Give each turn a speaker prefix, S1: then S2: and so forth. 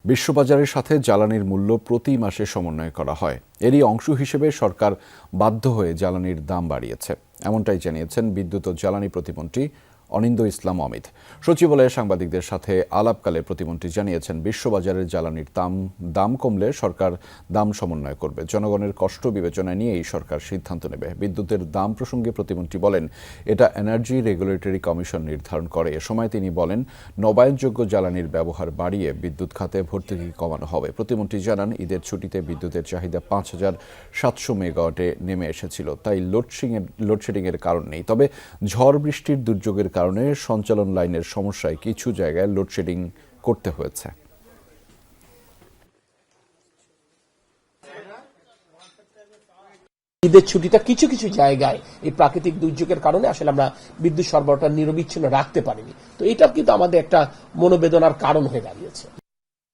S1: বিশ্ববাজারের সাথে জ্বালানির মূল্য প্রতি মাসে সমন্বয় করা হয়। এরই অংশ হিসেবে সরকার বাধ্য হয়ে জ্বালানির দাম বাড়িয়েছে, এমনটাই জানিয়েছেন বিদ্যুৎ ও জ্বালানি প্রতিমন্ত্রী অনিন্দ্য ইসলাম অমিত। সচিবালয়ে সাংবাদিকদের সাথে আলাপকালে প্রতিমন্ত্রী জানিয়েছেন, বিশ্ববাজারের জ্বালানির দাম কমলে সরকার দাম সমন্বয় করবে। জনগণের কষ্ট বিবেচনায় নিয়ে এই সরকার সিদ্ধান্ত নেবে। বিদ্যুতের দাম প্রসঙ্গে প্রতিমন্ত্রী বলেন, এটা এনার্জি রেগুলেটরি কমিশন নির্ধারণ করে। এ সময় তিনি বলেন, নবায়নযোগ্য জ্বালানির ব্যবহার বাড়িয়ে বিদ্যুৎ খাতে ভর্তুকি কমানো হবে। প্রতিমন্ত্রী জানান, ঈদের ছুটিতে বিদ্যুতের চাহিদা ৫,৭০০ মেগাওয়াটে নেমে এসেছিল, তাই লোডশেডিংয়ের কারণ নেই। তবে ঝড় বৃষ্টির দুর্যোগের কারণে সঞ্চালন লাইনের সমস্যায় কিছু জায়গায় লোডশেডিং করতে হয়েছে।
S2: ঈদের ছুটিটা কিছু কিছু জায়গায় এই প্রাকৃতিক দুর্যোগের কারণে আসলে আমরা বিদ্যুৎ সরবরাহটা নিরবিচ্ছিন্ন রাখতে পারিনি। তো এটা কিন্তু আমাদের একটা মনোবেদনার কারণ হয়ে দাঁড়িয়েছে।